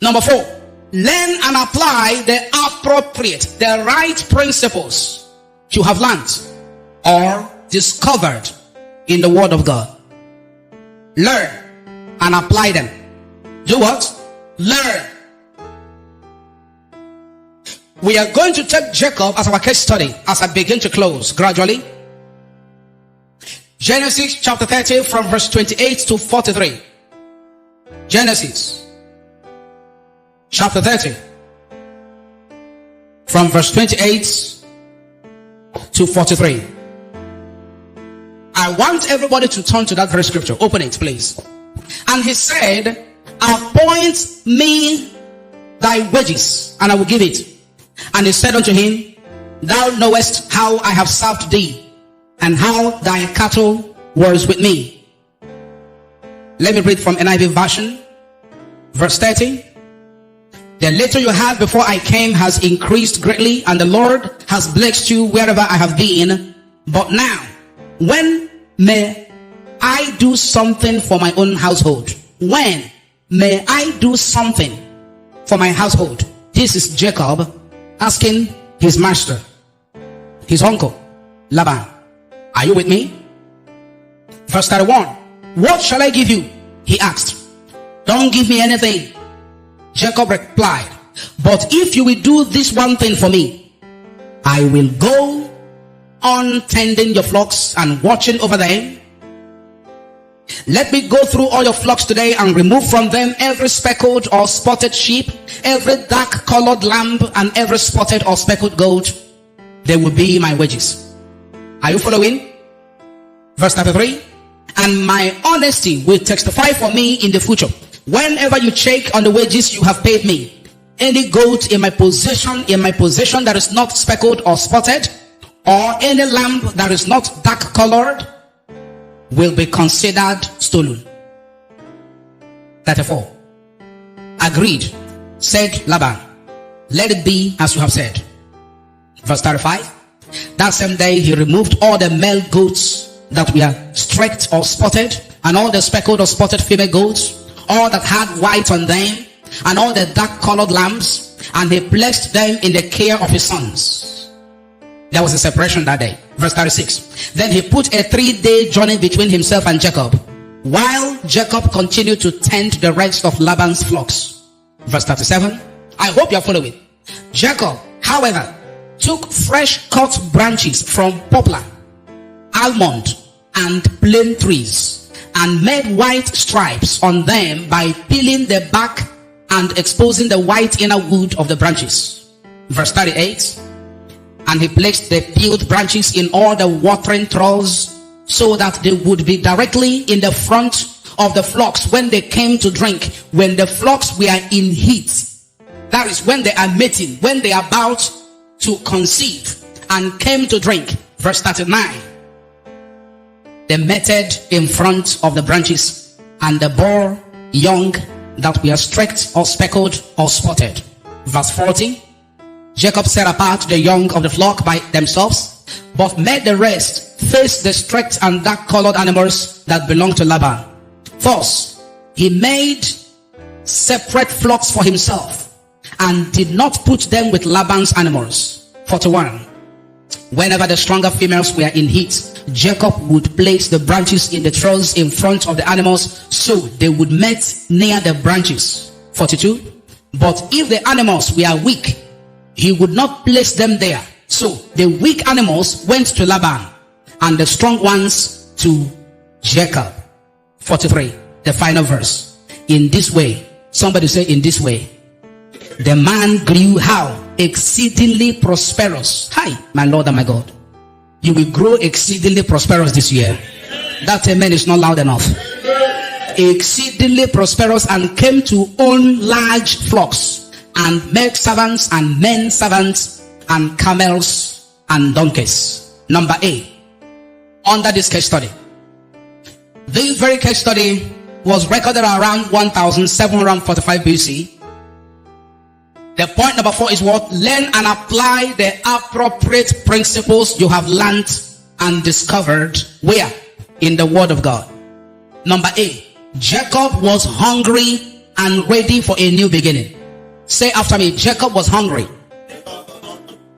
Number 4, learn and apply the appropriate, the right principles you have learned or discovered in the Word of God. Learn and apply them. Do what? Learn. We are going to take Jacob as our case study as I begin to close gradually. Genesis chapter 30 from verse 28 to 43. Genesis chapter 30 from verse 28 to 43. I want everybody to turn to that very scripture. Open it, please. And he said, appoint me thy wages, and I will give it. And he said unto him, thou knowest how I have served thee, and how thy cattle was with me. Let me read from NIV version, verse 30. The little you had before I came has increased greatly, and the Lord has blessed you wherever I have been. But now, when may I do something for my own household? When may I do something for my household? This is Jacob asking his master, his uncle, Laban. Are you with me? Verse 31. What shall I give you? He asked. Don't give me anything. Jacob replied, but if you will do this one thing for me, I will go on tending your flocks and watching over them. Let me go through all your flocks today and remove from them every speckled or spotted sheep, every dark colored lamb, and every spotted or speckled goat. They will be my wages. Are you following? Verse 33. And my honesty will testify for me in the future, whenever you check on the wages you have paid me. Any goat in my possession that is not speckled or spotted, or any lamb that is not dark colored, will be considered stolen. 34. Agreed, said Laban. Let it be as you have said. Verse 35. That same day he removed all the male goats that were streaked or spotted, and all the speckled or spotted female goats, all that had white on them, and all the dark colored lambs, and he placed them in the care of his sons. There was a separation that day. Verse 36. Then he put a 3-day journey between himself and Jacob, while Jacob continued to tend the rest of Laban's flocks. Verse 37. I hope you are following. Jacob, however, took fresh cut branches from poplar, almond, and plane trees, and made white stripes on them by peeling the bark and exposing the white inner wood of the branches. Verse 38. And he placed the peeled branches in all the watering troughs, so that they would be directly in the front of the flocks when they came to drink, when the flocks were in heat. That is when they are mating, when they are about to conceive and came to drink. Verse 39. They mated in front of the branches, and they bore young that were streaked or speckled or spotted. Verse 40. Jacob set apart the young of the flock by themselves, but made the rest face the streaked and dark colored animals that belonged to Laban. Thus, he made separate flocks for himself, and did not put them with Laban's animals. 41. Whenever the stronger females were in heat, Jacob would place the branches in the troughs in front of the animals, so they would mate near the branches. 42. But if the animals were weak, he would not place them there. So the weak animals went to Laban, and the strong ones to Jacob. 43. The final verse. In this way, somebody say, in this way, the man grew how? Exceedingly prosperous. Hi, my Lord and my God. You will grow exceedingly prosperous this year. That amen is not loud enough. Exceedingly prosperous, and came to own large flocks, and maid servants and men servants, and camels and donkeys. Number 8. Under this case study. This very case study was recorded around 1745 BC. The point number 4 is what? Learn and apply the appropriate principles you have learned and discovered. Where? In the Word of God. Number 8. Jacob was hungry and ready for a new beginning. Say after me, Jacob was hungry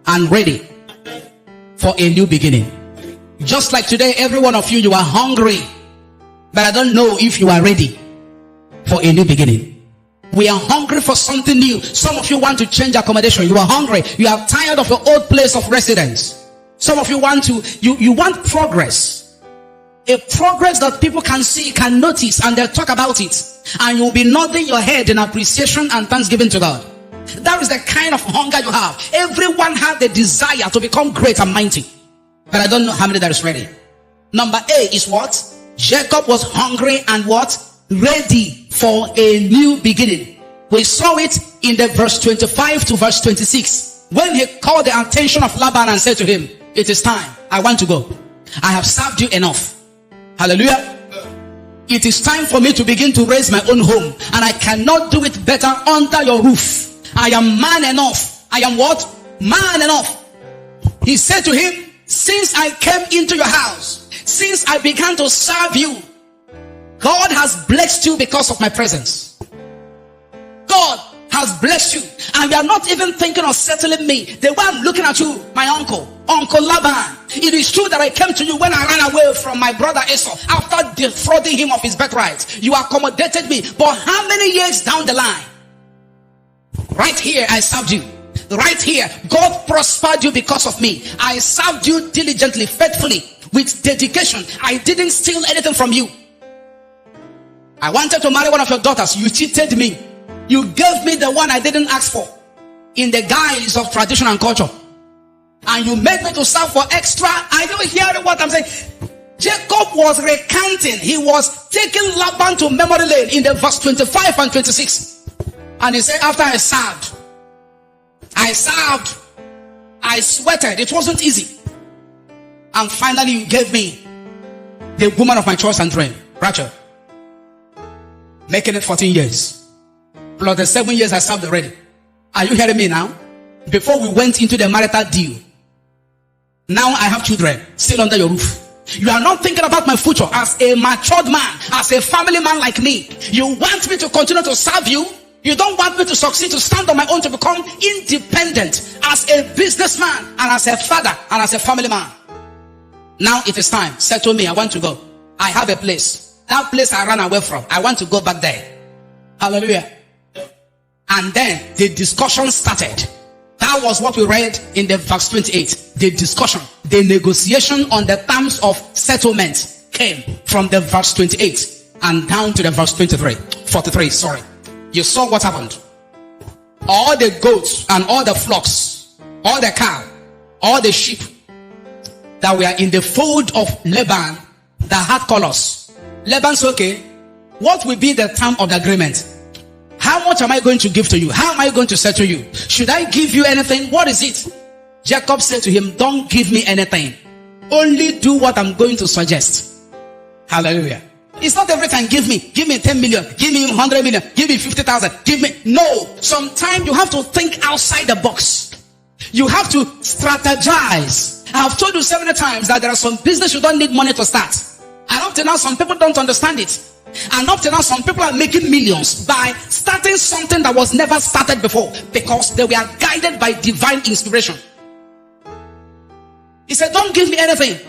and ready for a new beginning. Just like today, every one of you, you are hungry, but I don't know if you are ready for a new beginning. We are hungry for something new. Some of you want to change accommodation. You are hungry. You are tired of your old place of residence. Some of you want to, you want progress. A progress that people can see, can notice, and they'll talk about it. And you'll be nodding your head in appreciation and thanksgiving to God. That is the kind of hunger you have. Everyone has the desire to become great and mighty. But I don't know how many that is ready. Number A is what? Jacob was hungry and what? Ready for a new beginning. We saw it in the verse 25 to verse 26. When he called the attention of Laban and said to him, it is time. I want to go. I have served you enough. Hallelujah. It is time for me to begin to raise my own home. And I cannot do it better under your roof. I am man enough. I am what? Man enough. He said to him, since I came into your house, since I began to serve you, God has blessed you because of my presence. God has blessed you. And you are not even thinking of settling me. The way I'm looking at you, my uncle Laban. It is true that I came to you when I ran away from my brother Esau after defrauding him of his birthright. You accommodated me. But how many years down the line? Right here, I served you. Right here, God prospered you because of me. I served you diligently, faithfully, with dedication. I didn't steal anything from you. I wanted to marry one of your daughters. You cheated me. You gave me the one I didn't ask for in the guise of tradition and culture. And you made me to serve for extra. Are you hearing what I'm saying? Jacob was recanting. He was taking Laban to memory lane in the verse 25 and 26. And he said, after I served, I sweated. It wasn't easy. And finally you gave me the woman of my choice and dream, Rachel. Making it 14 years. Plus the 7 years I served already. Are you hearing me now? Before we went into the marital deal, now I have children still under your roof. You are not thinking about my future as a matured man, as a family man like me. You want me to continue to serve you. You don't want me to succeed, to stand on my own, to become independent as a businessman and as a father and as a family man. Now it is time. Settle me. I want to go. I have a place. That place I ran away from. I want to go back there. Hallelujah. And then the discussion started. That was what we read in the verse 28. The discussion, the negotiation on the terms of settlement came from the verse 28 and down to the verse 43. Sorry. You saw what happened. All the goats and all the flocks, all the cow, all the sheep that were in the fold of Laban that had colors. Laban said, okay, what will be the term of the agreement? How much am I going to give to you? How am I going to settle you? Should I give you anything? What is it? Jacob said to him, don't give me anything. Only do what I'm going to suggest. Hallelujah. It's not everything. Give me 10 million, give me 100 million, give me 50,000, give me. No, sometimes you have to think outside the box. You have to strategize. I have told you several times that there are some business you don't need money to start. And up to now, some people don't understand it. And up to now, some people are making millions by starting something that was never started before because they were guided by divine inspiration. He said, don't give me anything.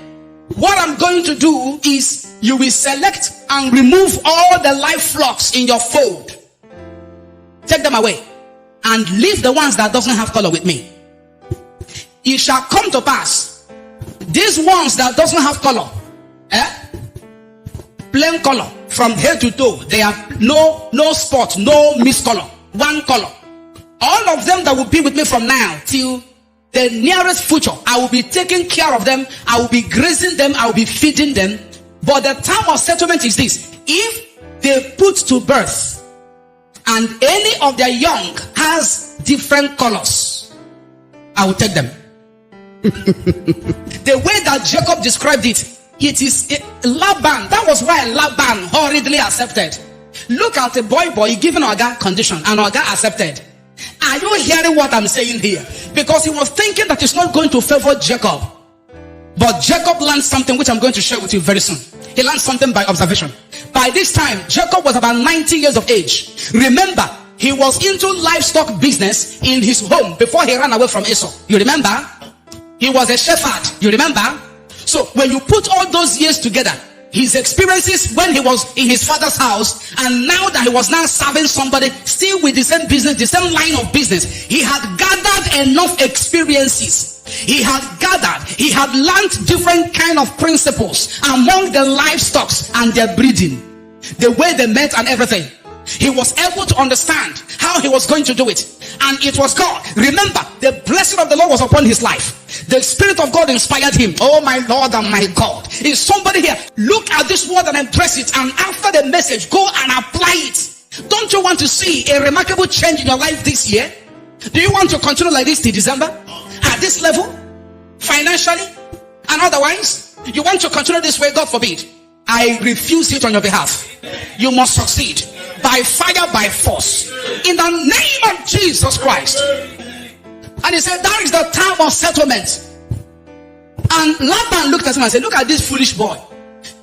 What I'm going to do is you will select and remove all the live flocks in your fold. Take them away and leave the ones that doesn't have color with me. It shall come to pass, these ones that doesn't have color, plain color from head to toe, they have no spot, no mixed color, one color. All of them that will be with me from now till the nearest future, I will be taking care of them. I will be grazing them. I will be feeding them. But the time of settlement is this: if they put to birth and any of their young has different colors, I will take them. The way that Jacob described it, it is Laban. That was why Laban hurriedly accepted. Look at the boy giving Oga condition, and Oga accepted. Are you hearing what I'm saying here? Because he was thinking that it's not going to favor Jacob. But Jacob learned something which I'm going to share with you very soon. He learned something by observation. By this time, Jacob was about 90 years of age. Remember, he was into livestock business in his home before he ran away from Esau. You remember? He was a shepherd. You remember? So when you put all those years together, his experiences when he was in his father's house, and now that he was now serving somebody still with the same business, the same line of business, he had gathered enough experiences. He had learned different kind of principles among the livestock and their breeding, the way they met and everything. He was able to understand how he was going to do it, and it was God. Remember, the blessing of the Lord was upon his life. The Spirit of God inspired him. Oh my Lord and my God. Is somebody here? Look at this word and embrace it, and after the message, go and apply it. Don't you want to see a remarkable change in your life this year? Do you want to continue like this till December? At this level? Financially? And otherwise? You want to continue this way? God forbid. I refuse it on your behalf. You must succeed. By fire, by force, in the name of Jesus Christ. And he said, that is the time of settlement. And Laban looked at him and said, look at this foolish boy.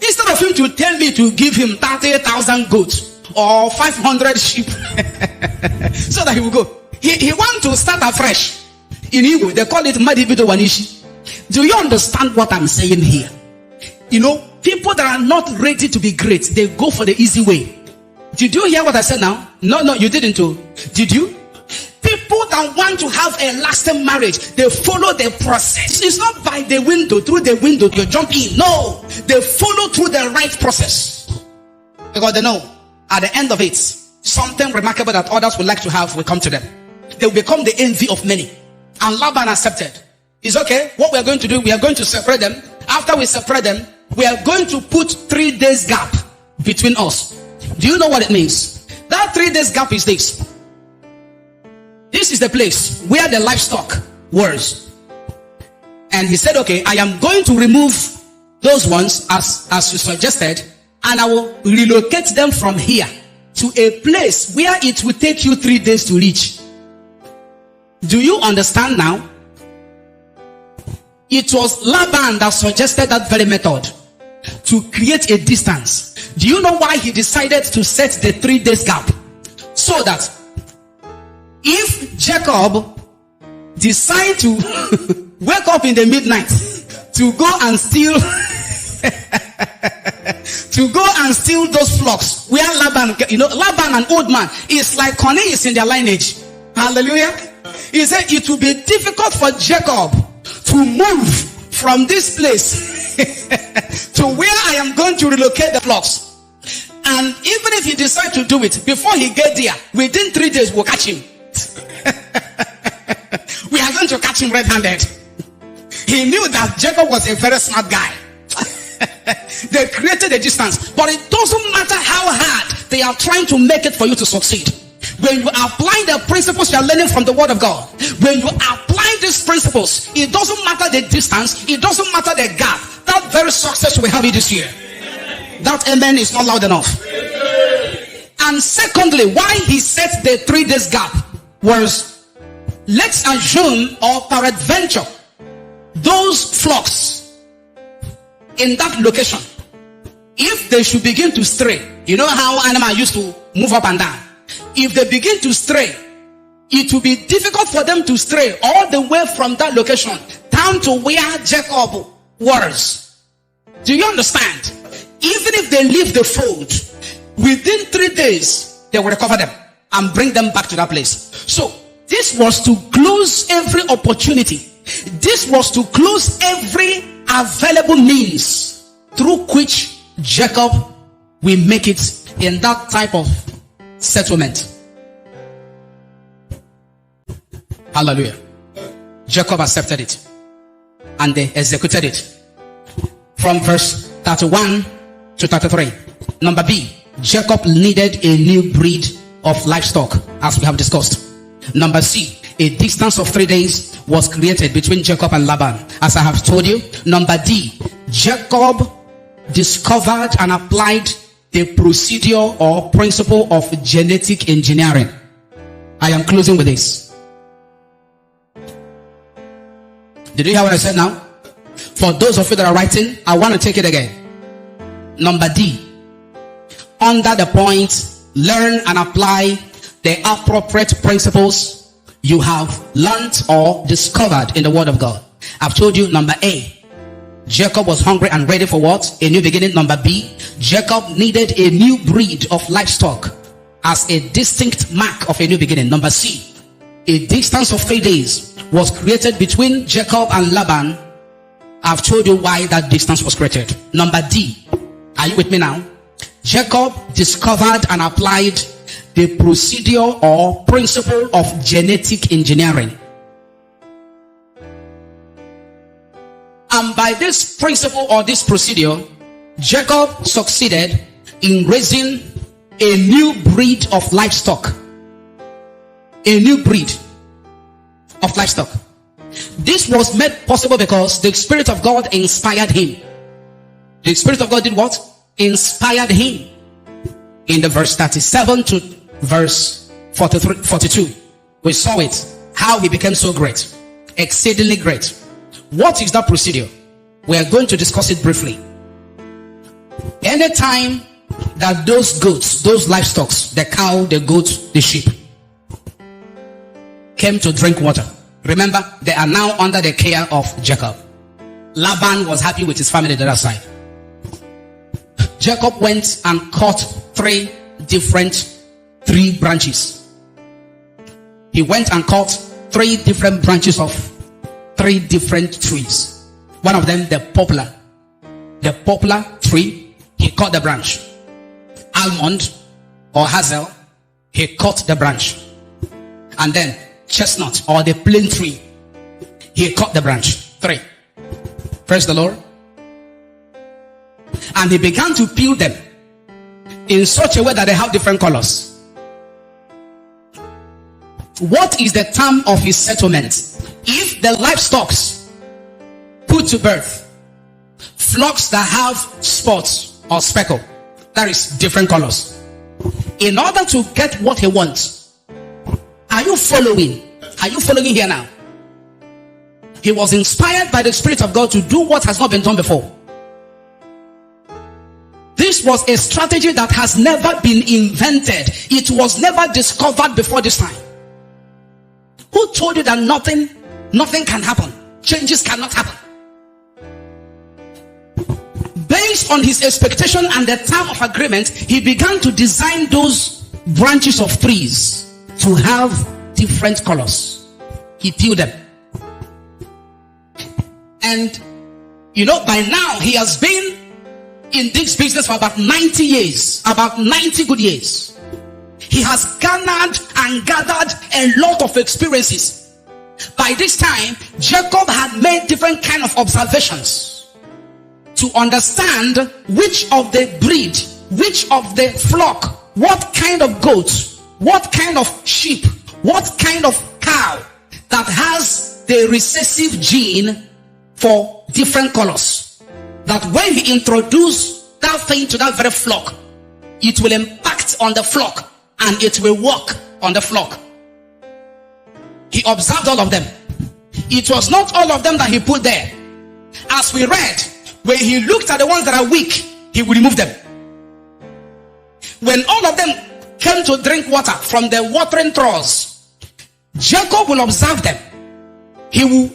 Instead of him to tell me to give him 30,000 goats or 500 sheep so that he will go, he wants to start afresh. In Igbo, they call it Madibido Wanishi. Do you understand what I'm saying here? You know, people that are not ready to be great, they go for the easy way. Did you hear what I said now? No, you didn't. Did you? People that want to have a lasting marriage, they follow the process. It's not by the window, through the window you jump in. No, they follow through the right process. Because they know at the end of it, something remarkable that others would like to have will come to them. They will become the envy of many. And Laban accepted. It's okay. What we are going to do, we are going to separate them. After we separate them, we are going to put 3 days gap between us. Do you know what it means? That 3 days gap is this. This is the place where the livestock was. And he said, okay, I am going to remove those ones as you suggested, and I will relocate them from here to a place where it will take you 3 days to reach. Do you understand now? It was Laban that suggested that very method to create a distance. Do you know why he decided to set the 3 days gap? So that if Jacob decide to wake up in the midnight to go and steal those flocks, where Laban, Laban, an old man, is like Kanu is in their lineage. Hallelujah. He said it will be difficult for Jacob to move from this place to where I am going to relocate the flocks. And even if he decides to do it, before he get there, within 3 days we'll catch him. We are going to catch him red-handed. He knew that Jacob was a very smart guy. They created a distance, but it doesn't matter how hard they are trying to make it for you to succeed. When you apply the principles you are learning from the word of God, when you apply these principles, it doesn't matter the distance, it doesn't matter the gap. That very success we have it this year. That amen is not loud enough. And secondly, why he set the 3 days gap was, let's assume or peradventure those flocks in that location, if they should begin to stray, you know how animals used to move up and down. If they begin to stray, it will be difficult for them to stray all the way from that location down to where Jacob was. Do you understand? Even if they leave the fold, within 3 days, they will recover them and bring them back to that place. So, this was to close every opportunity. This was to close every available means through which Jacob will make it in that type of settlement. Hallelujah. Jacob accepted it and they executed it. From verse 31 to 33. Number B, Jacob needed a new breed of livestock, as we have discussed. Number C, a distance of 3 days was created between Jacob and Laban, as I have told you. Number D, Jacob discovered and applied the procedure or principle of genetic engineering. I am closing with this. Did you hear what I said now? For those of you that are writing, I want to take it again. Number D, under the point, learn and apply the appropriate principles you have learned or discovered in the Word of God. I've told you, number A, Jacob was hungry and ready for what? A new beginning. Number B, Jacob needed a new breed of livestock as a distinct mark of a new beginning. Number C, a distance of 3 days was created between Jacob and Laban. I've told you why that distance was created. Number D, are you with me now? Jacob discovered and applied the procedure or principle of genetic engineering. And by this principle or this procedure, Jacob succeeded in raising a new breed of livestock. A new breed of livestock. This was made possible because the Spirit of God inspired him. The Spirit of God did what? Inspired him. In the verse 37 to verse 42, we saw it. How he became so great. Exceedingly great. What is that procedure? We are going to discuss it briefly. Anytime that those goats, those livestock, the cow, the goat, the sheep, came to drink water, remember, they are now under the care of Jacob. Laban was happy with his family on the other side. Jacob went and cut three different branches. He went and cut 3 different branches of 3 different trees. One of them, the poplar tree, he cut the branch. Almond or hazel, he cut the branch. And then chestnut or the plane tree, he cut the branch. 3. Praise the Lord. And he began to peel them in such a way that they have different colors. What is the term of his settlement? If the livestock put to birth flocks that have spots or speckle, that is different colors, in order to get what he wants. Are you following? Are you following here now? He was inspired by the Spirit of God to do what has not been done before. This was a strategy that has never been invented. It was never discovered before this time. Who told you that nothing can happen? Changes cannot happen. Based on his expectation and the term of agreement, he began to design those branches of trees to have different colors. He peeled them. And you know, by now he has been in this business for about 90 years, about 90 good years. He has garnered and gathered a lot of experiences. By this time, Jacob had made different kind of observations to understand which of the breed, which of the flock, what kind of goats, what kind of sheep, what kind of cow that has the recessive gene for different colors, that when he introduce that thing to that very flock, it will impact on the flock and it will work on the flock. He observed all of them. It was not all of them that he put there. As we read, when he looked at the ones that are weak, he will remove them. When all of them came to drink water from the watering troughs, Jacob will observe them. He will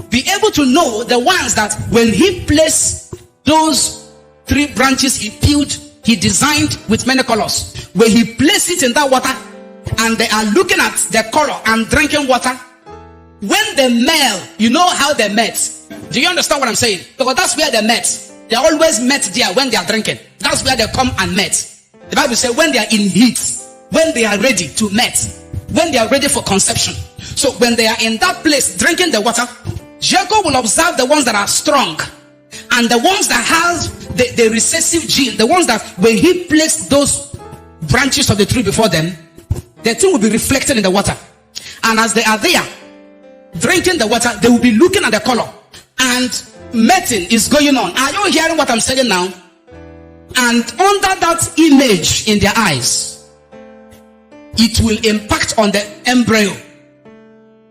be able to know the ones that when he placed those 3 branches he peeled, he designed with many colors. When he placed it in that water and they are looking at the color and drinking water, when they male, you know how they met. Do you understand what I'm saying? Because that's where they met. They always met there when they are drinking. That's where they come and met. The Bible says when they are in heat, when they are ready to met, when they are ready for conception. So when they are in that place drinking the water, Jacob will observe the ones that are strong and the ones that have the recessive gene, the ones that when he placed those branches of the tree before them, the thing will be reflected in the water. And as they are there drinking the water, they will be looking at the color and mating is going on. Are you hearing what I'm saying now? And under that image in their eyes, it will impact on the embryo.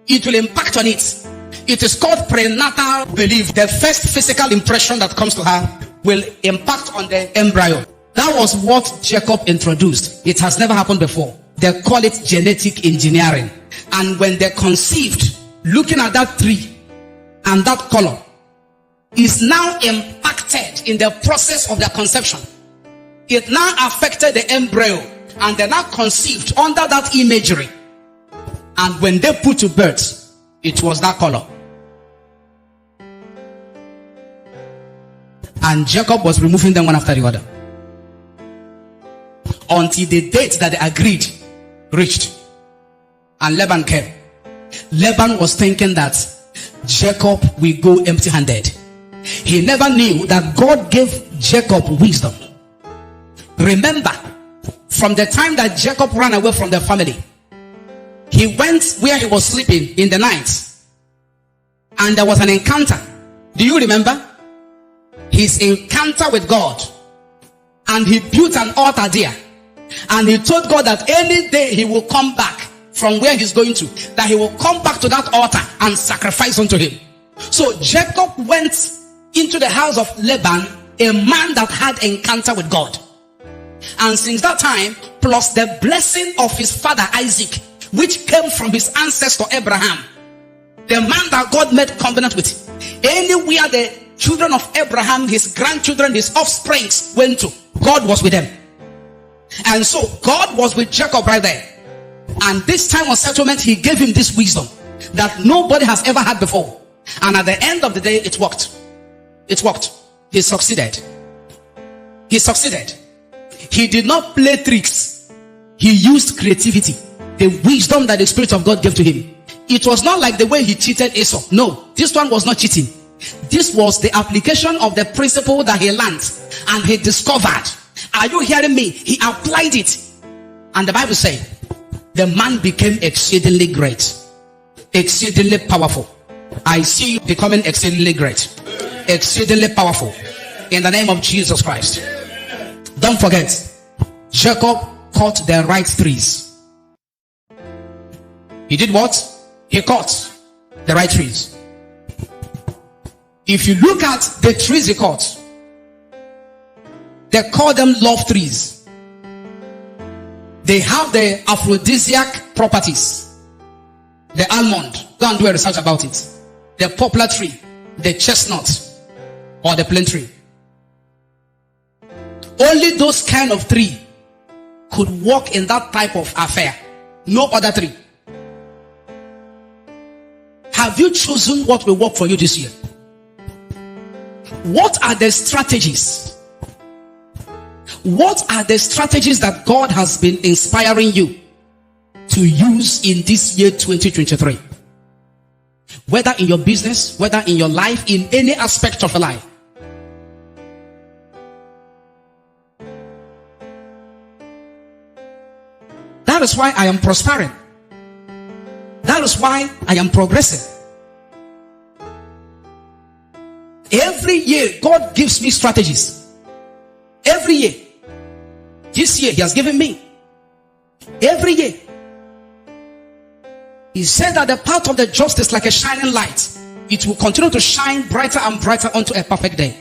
It will impact on it. It is called prenatal belief. The first physical impression that comes to her will impact on the embryo. That was what Jacob introduced. It has never happened before. They call it genetic engineering. And when they conceived, looking at that tree and that color is now impacted in the process of their conception. It now affected the embryo, and they now conceived under that imagery. And when they put to birth, it was that color. And Jacob was removing them one after the other, until the date that they agreed reached. And Laban came. Laban was thinking that Jacob will go empty-handed. He never knew that God gave Jacob wisdom. Remember, from the time that Jacob ran away from the family, he went where he was sleeping in the night, and there was an encounter. Do you remember? His encounter with God. And he built an altar there, and he told God that any day he will come back from where he's going to, that he will come back to that altar and sacrifice unto him. So Jacob went into the house of Laban, a man that had encounter with God. And since that time, plus the blessing of his father Isaac, which came from his ancestor Abraham, the man that God made covenant with, anywhere the children of Abraham, his grandchildren, his offsprings went to, God was with them. And so God was with Jacob right there. And this time of settlement, he gave him this wisdom that nobody has ever had before. And at the end of the day, it worked. It worked. He succeeded. He succeeded. He did not play tricks. He used creativity, the wisdom that the Spirit of God gave to him. It was not like the way he cheated Esau. No, this one was not cheating. This was the application of the principle that he learned and he discovered. Are you hearing me? He applied it. And the Bible says, the man became exceedingly great, exceedingly powerful. I see you becoming exceedingly great, exceedingly powerful, in the name of Jesus Christ. Don't forget, Jacob caught the right trees. He did what? He caught the right trees. If you look at the trees he caught, they call them love trees. They have the aphrodisiac properties. The almond, go and do a research about it. The poplar tree, the chestnut, or the plane tree. Only those kind of tree could work in that type of affair. No other tree. Have you chosen what will work for you this year? What are the strategies? What are the strategies that God has been inspiring you to use in this year 2023? Whether in your business, whether in your life, in any aspect of your life. That is why I am prospering. That is why I am progressing. Every year, God gives me strategies. Every year. This year, He has given me. Every year. He said that the path of the just is like a shining light. It will continue to shine brighter and brighter unto a perfect day.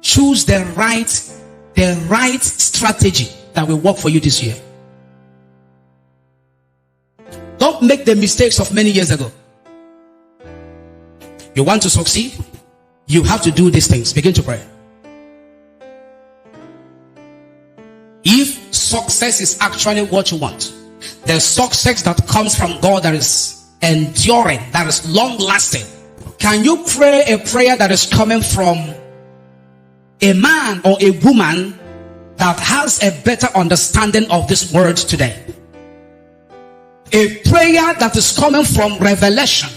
Choose the right strategy that will work for you this year. Don't make the mistakes of many years ago. You want to succeed? You have to do these things. Begin to pray. If success is actually what you want, the success that comes from God that is enduring, that is long lasting, can you pray a prayer that is coming from a man or a woman that has a better understanding of this word today? A prayer that is coming from revelation,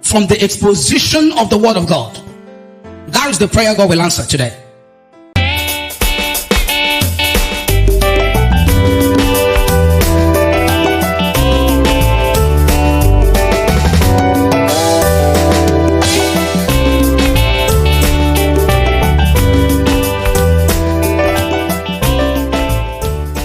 from the exposition of the word of God. That is the prayer God will answer today.